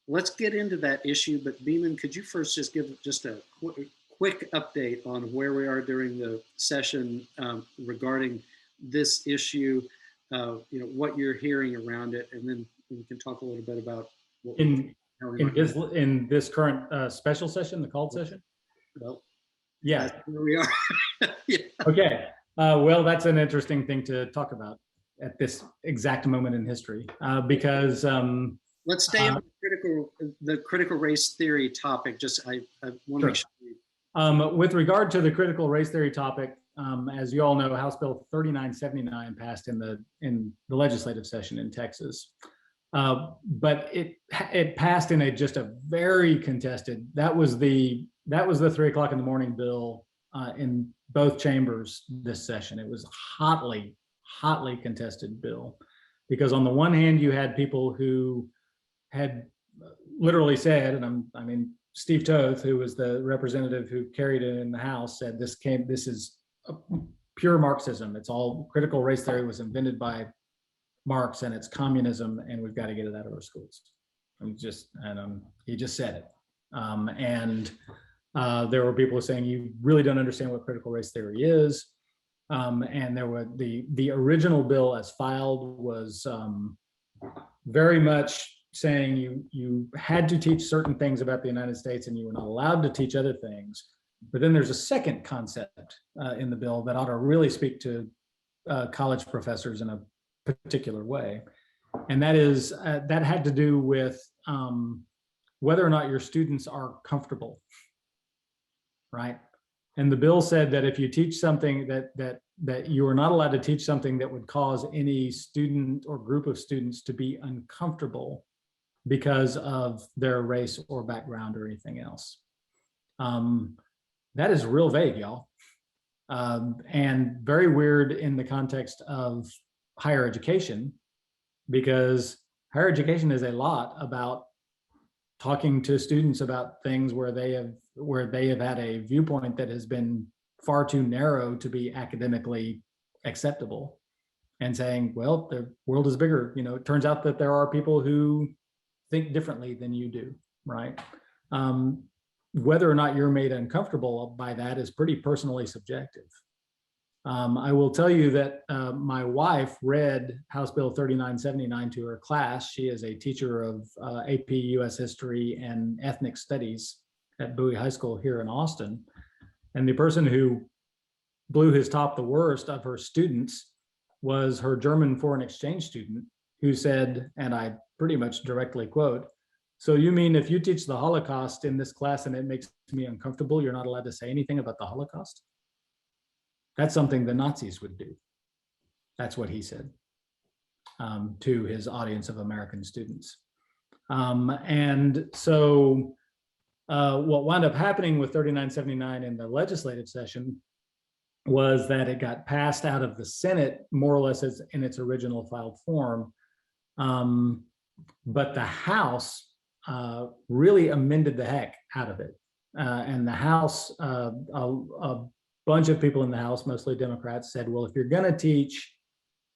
let's get into that issue. But Beaman, could you first just give just a quick update on where we are during the session regarding this issue, what you're hearing around it, and then we can talk a little bit about what in this current special session, the called session. Well, yeah, where we are. Yeah. Okay. Well, that's an interesting thing to talk about at this exact moment in history, because let's stay on the critical race theory topic. Just I want to make sure. With regard to the critical race theory topic, as you all know, House Bill 3979 passed in the legislative session in Texas, but it passed in just a very contested. That was the 3 o'clock in the morning bill in both chambers this session. It was hotly contested bill, because on the one hand you had people who had literally said, and I mean Steve Toth, who was the representative who carried it in the House, said this is pure Marxism. It's all critical race theory was invented by Marx, and it's communism, and we've got to get it out of our schools. He just said it. There were people saying, you really don't understand what critical race theory is. And there were the original bill as filed was very much saying you had to teach certain things about the United States and you were not allowed to teach other things. But then there's a second concept in the bill that ought to really speak to college professors in a particular way. And that is, that had to do with whether or not your students are comfortable, right? And the bill said that if you teach something that you are not allowed to teach something that would cause any student or group of students to be uncomfortable because of their race or background or anything else. That is real vague, y'all. And very weird in the context of higher education, because higher education is a lot about talking to students about things where they have had a viewpoint that has been far too narrow to be academically acceptable, and saying, well, the world is bigger. It turns out that there are people who think differently than you do, right? Whether or not you're made uncomfortable by that is pretty personally subjective. I will tell you that my wife read House Bill 3979 to her class. She is a teacher of AP US History and Ethnic Studies at Bowie High School here in Austin. And the person who blew his top the worst of her students was her German foreign exchange student, who said, and I pretty much directly quote, "So you mean if you teach the Holocaust in this class and it makes me uncomfortable, you're not allowed to say anything about the Holocaust?" That's something the Nazis would do. That's what he said. to his audience of American students. And so what wound up happening with 3979 in the legislative session was that it got passed out of the Senate more or less as in its original filed form. But the House really amended the heck out of it. And the House, a bunch of people in the House, mostly Democrats, said, well, if you're going to teach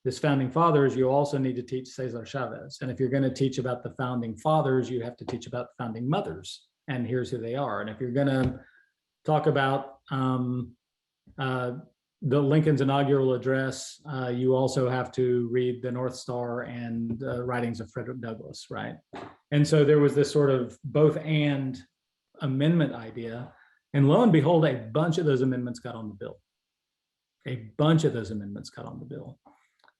this founding fathers, you also need to teach Cesar Chavez. And if you're going to teach about the founding fathers, you have to teach about the founding mothers. And here's who they are. And if you're going to talk about the Lincoln's inaugural address, you also have to read the North Star and writings of Frederick Douglass, right? And so there was this sort of both and amendment idea. And lo and behold, a bunch of those amendments got on the bill. A bunch of those amendments got on the bill.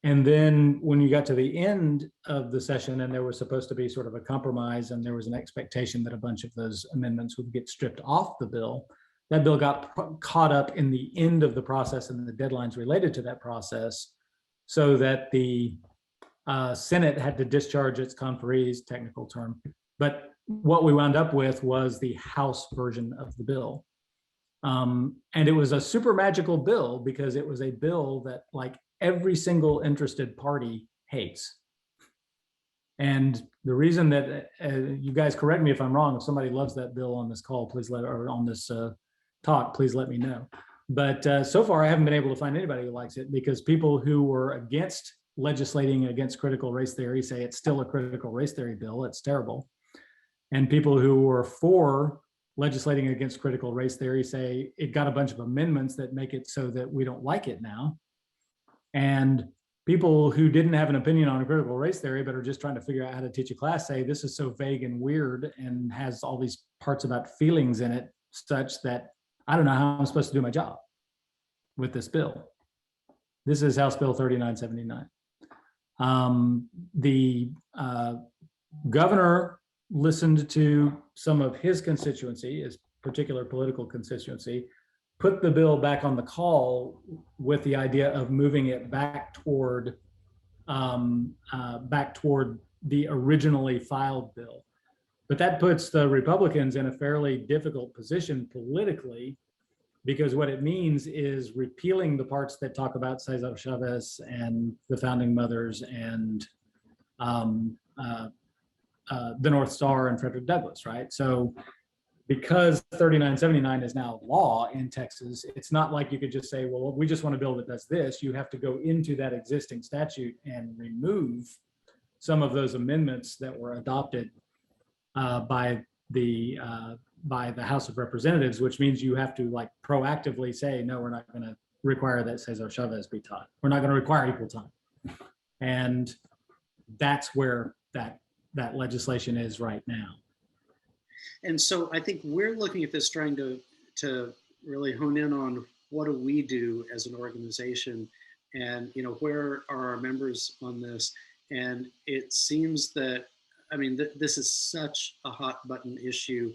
And then when you got to the end of the session and there was supposed to be sort of a compromise and there was an expectation that a bunch of those amendments would get stripped off the bill, that bill got caught up in the end of the process and the deadlines related to that process, so that the Senate had to discharge its conferees, technical term. But what we wound up with was the House version of the bill. And it was a super magical bill because it was a bill that like every single interested party hates. And the reason that you guys correct me if I'm wrong, if somebody loves that bill on this call, please let, or on this talk, please let me know. But so far I haven't been able to find anybody who likes it, because people who were against legislating against critical race theory say it's still a critical race theory bill, it's terrible. And people who were for legislating against critical race theory say it got a bunch of amendments that make it so that we don't like it now. And people who didn't have an opinion on critical race theory but are just trying to figure out how to teach a class say this is so vague and weird and has all these parts about feelings in it such that I don't know how I'm supposed to do my job with this bill. This is House Bill 3979. The governor listened to some of his constituency, his particular political constituency, put the bill back on the call with the idea of moving it back toward the originally filed bill. But that puts the Republicans in a fairly difficult position politically, because what it means is repealing the parts that talk about Cesar Chavez and the founding mothers and the North Star and Frederick Douglass, right? So because 3979 is now law in Texas, it's not like you could just say, well, we just want a bill that does this. You have to go into that existing statute and remove some of those amendments that were adopted by the House of Representatives, which means you have to like proactively say, no, we're not going to require that Cesar Chavez be taught. We're not going to require equal time. And that's where that legislation is right now. And so I think we're looking at this trying to really hone in on what do we do as an organization, and where are our members on this. And it seems that, I mean, this is such a hot button issue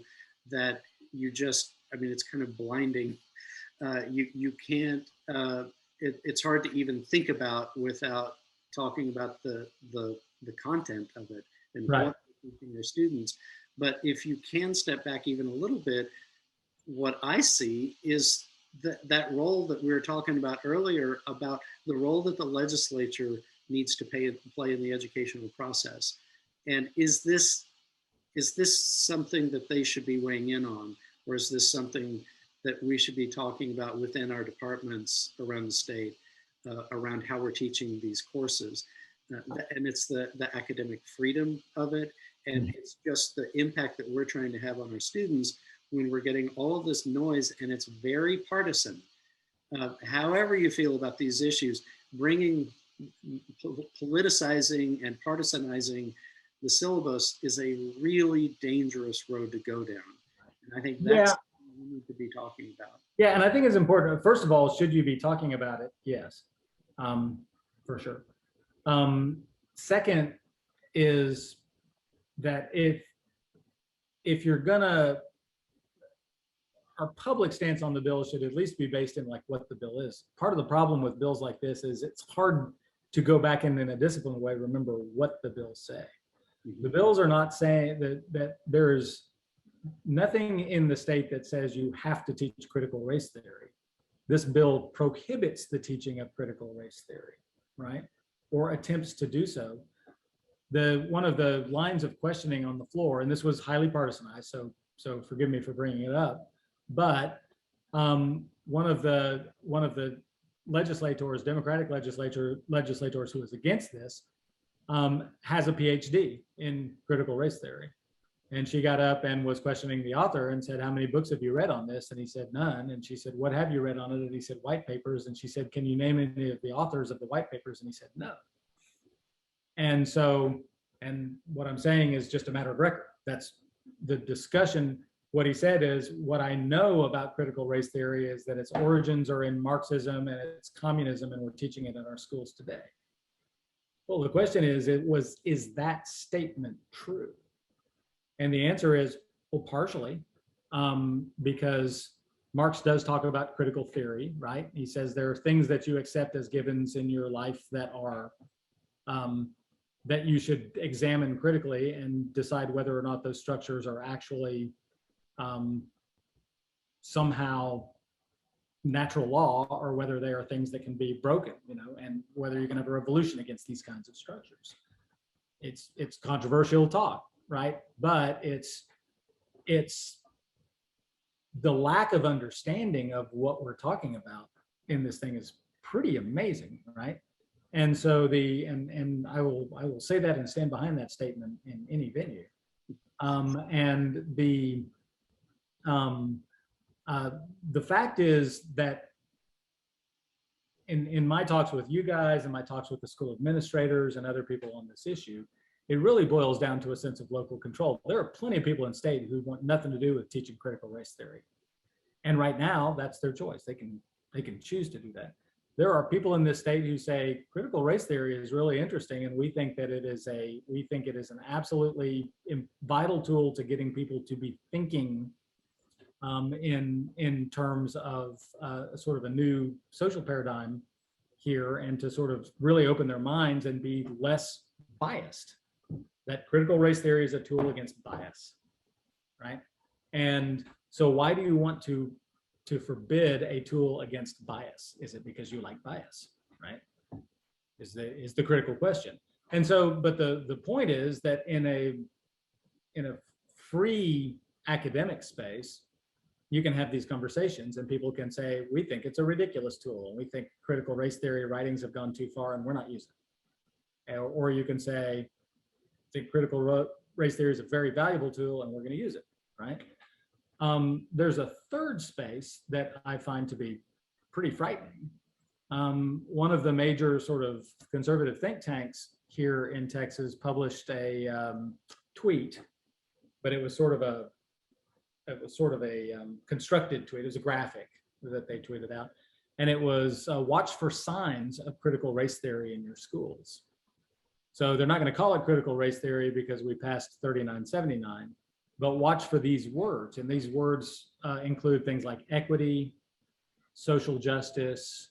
that it's kind of blinding. You can't, it's hard to even think about without talking about the content of it and right. what they're teaching their students. But if you can step back even a little bit, what I see is that role that we were talking about earlier, about the role that the legislature needs to play in the educational process. And is this something that they should be weighing in on? Or is this something that we should be talking about within our departments around the state, around how we're teaching these courses? And it's the academic freedom of it. And it's just the impact that we're trying to have on our students when we're getting all of this noise, and it's very partisan. However you feel about these issues, bringing politicizing and partisanizing the syllabus is a really dangerous road to go down. And I think that's what we need to be talking about. Yeah, and I think it's important. First of all, should you be talking about it? Yes, for sure. Second is that if you're gonna, our public stance on the bill should at least be based in like what the bill is. Part of the problem with bills like this is it's hard to go back in a disciplined way, remember what the bills say. The bills are not saying that there's nothing in the state that says you have to teach critical race theory. This bill prohibits the teaching of critical race theory, right? Or attempts to do so. One of the lines of questioning on the floor, and this was highly partisanized, so forgive me for bringing it up, but one of the legislators, Democratic legislators who was against this, has a PhD in critical race theory. And she got up and was questioning the author and said, how many books have you read on this? And he said, none. And she said, what have you read on it? And he said, white papers. And she said, can you name any of the authors of the white papers? And he said, no. And so, and what I'm saying is just a matter of record. That's the discussion. What he said is, what I know about critical race theory is that its origins are in Marxism and it's communism, and we're teaching it in our schools today. Well, the question is, is that statement true? And the answer is, well, partially, because Marx does talk about critical theory, right? He says there are things that you accept as givens in your life that are, that you should examine critically and decide whether or not those structures are actually somehow natural law, or whether they are things that can be broken, and whether you can have a revolution against these kinds of structures. It's controversial talk, right? But it's the lack of understanding of what we're talking about in this thing is pretty amazing, right? And so and I will say that and stand behind that statement in any venue. And the fact is that in my talks with you guys and my talks with the school administrators and other people on this issue, it really boils down to a sense of local control. There are plenty of people in state who want nothing to do with teaching critical race theory. And right now, that's their choice. They can choose to do that. There are people in this state who say critical race theory is really interesting, and we think that it is an absolutely vital tool to getting people to be thinking in terms of sort of a new social paradigm here, and to sort of really open their minds and be less biased. That critical race theory is a tool against bias, right? And so why do you want to forbid a tool against bias? Is it because you like bias, right? Is the critical question. And so, but the point is that in a free academic space, you can have these conversations and people can say, we think it's a ridiculous tool, and we think critical race theory writings have gone too far and we're not using it. Or you can say, I think critical race theory is a very valuable tool and we're going to use it, right? There's a third space that I find to be pretty frightening. One of the major sort of conservative think tanks here in Texas published a tweet, but it was sort of a constructed tweet. It was a graphic that they tweeted out, and it was watch for signs of critical race theory in your schools. So they're not going to call it critical race theory because we passed 3979, but watch for these words. And these words include things like equity, social justice,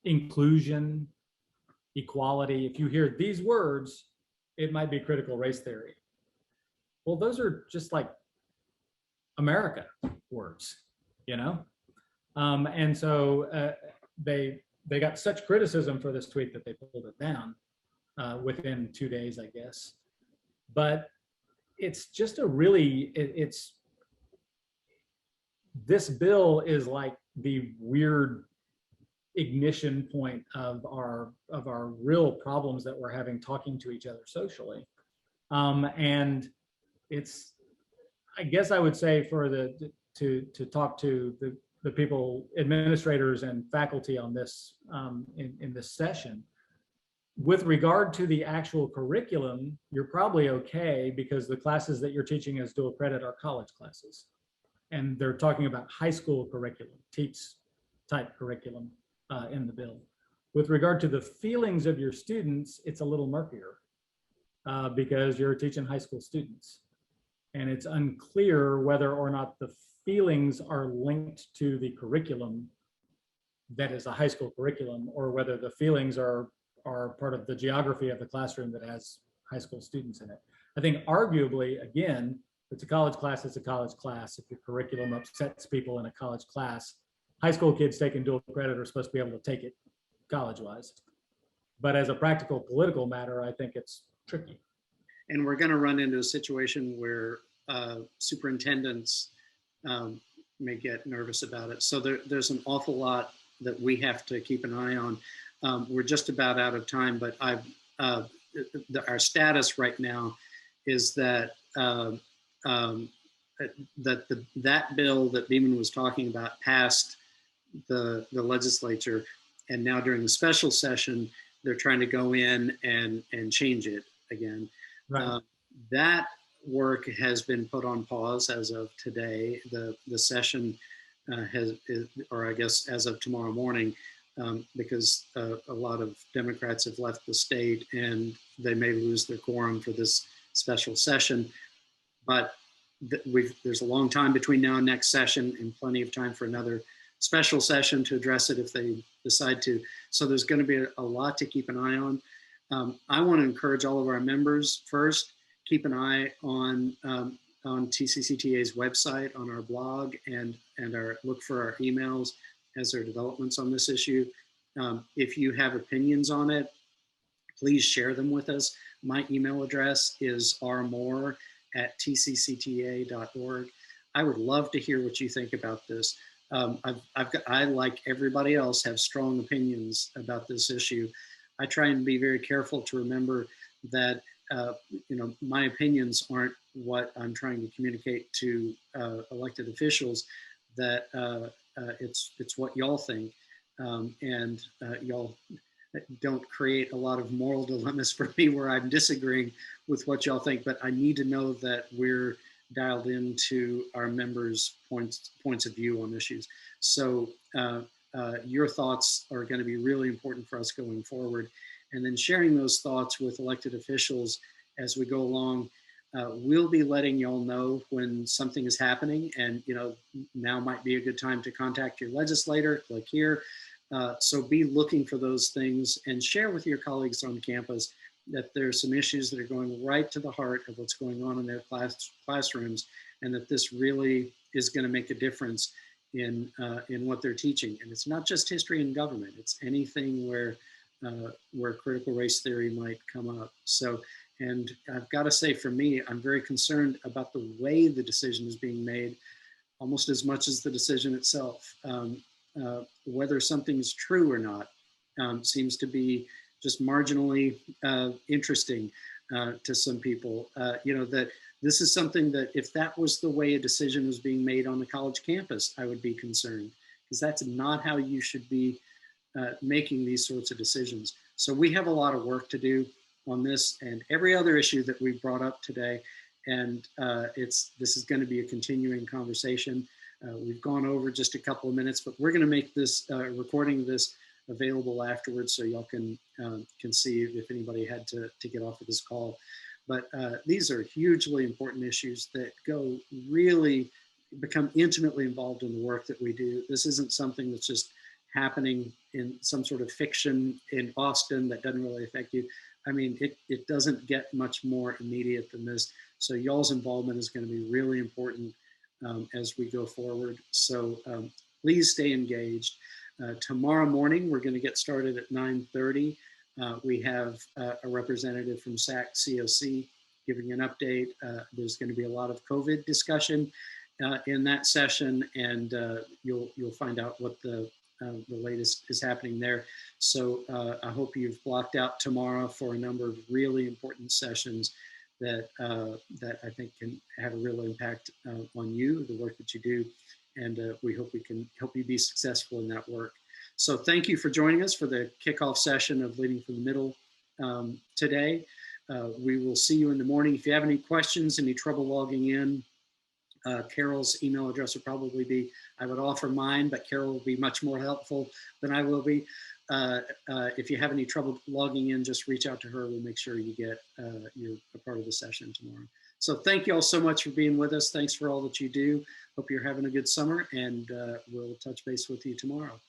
inclusion, equality. If you hear these words, it might be critical race theory. Well, those are just like America words, and so they got such criticism for this tweet that they pulled it down within 2 days, I guess. But it's just this bill is like the weird ignition point of our real problems that we're having talking to each other socially. And it's, I guess I would say to talk to the people, administrators and faculty on this in this session. With regard to the actual curriculum, you're probably okay because the classes that you're teaching as dual credit are college classes. And they're talking about high school curriculum, TEAPS type curriculum in the bill. With regard to the feelings of your students, it's a little murkier because you're teaching high school students. And it's unclear whether or not the feelings are linked to the curriculum that is a high school curriculum, or whether the feelings are part of the geography of the classroom that has high school students in it. I think arguably, again, if it's a college class, it's a college class. If your curriculum upsets people in a college class, high school kids taking dual credit are supposed to be able to take it college-wise. But as a practical political matter, I think it's tricky. And we're going to run into a situation where superintendents may get nervous about it. So there's an awful lot that we have to keep an eye on. We're just about out of time, but our status right now is that that bill that Beaman was talking about passed the legislature, and now during the special session, they're trying to go in and change it again. Right. That work has been put on pause as of today. The session or I guess as of tomorrow morning, because a lot of Democrats have left the state and they may lose their quorum for this special session. But there's a long time between now and next session, and plenty of time for another special session to address it if they decide to. So there's going to be a lot to keep an eye on. I want to encourage all of our members, first, keep an eye on TCCTA's website, on our blog, and look for our emails as there are developments on this issue. If you have opinions on it, please share them with us. My email address is rmoore@tccta.org. I would love to hear what you think about this. I, like everybody else, have strong opinions about this issue. I try and be very careful to remember that my opinions aren't what I'm trying to communicate to elected officials. That it's what y'all think, and y'all don't create a lot of moral dilemmas for me where I'm disagreeing with what y'all think. But I need to know that we're dialed into our members' points of view on issues. So your thoughts are going to be really important for us going forward. And then sharing those thoughts with elected officials as we go along. We'll be letting y'all know when something is happening, and now might be a good time to contact your legislator. Click here. So be looking for those things and share with your colleagues on campus that there's some issues that are going right to the heart of what's going on in their classrooms, and that this really is going to make a difference in what they're teaching. And it's not just history and government; it's anything where critical race theory might come up. So, and I've got to say, for me, I'm very concerned about the way the decision is being made, almost as much as the decision itself. Whether something's true or not seems to be just marginally interesting to some people. That this is something that if that was the way a decision was being made on the college campus, I would be concerned, because that's not how you should be making these sorts of decisions. So we have a lot of work to do on this and every other issue that we've brought up today. And this is going to be a continuing conversation. We've gone over just a couple of minutes, but we're going to make this recording of this available afterwards, so y'all can see if anybody had to get off of this call. But these are hugely important issues that really become intimately involved in the work that we do. This isn't something that's just happening in some sort of fiction in Austin that doesn't really affect you. I mean, it doesn't get much more immediate than this. So y'all's involvement is going to be really important as we go forward. So please stay engaged. Tomorrow morning, we're going to get started at 9:30. We have a representative from SAC-COC giving an update. There's going to be a lot of COVID discussion in that session, and you'll find out what the latest is happening there. So I hope you've blocked out tomorrow for a number of really important sessions that I think can have a real impact on you, the work that you do, and we hope we can help you be successful in that work. So thank you for joining us for the kickoff session of Leading from the Middle today. We will see you in the morning. If you have any questions, any trouble logging in, Carol's email address will probably be, I would offer mine, but Carol will be much more helpful than I will be. If you have any trouble logging in, just reach out to her. We'll make sure you get you're a part of the session tomorrow. So thank you all so much for being with us. Thanks for all that you do. Hope you're having a good summer, and we'll touch base with you tomorrow.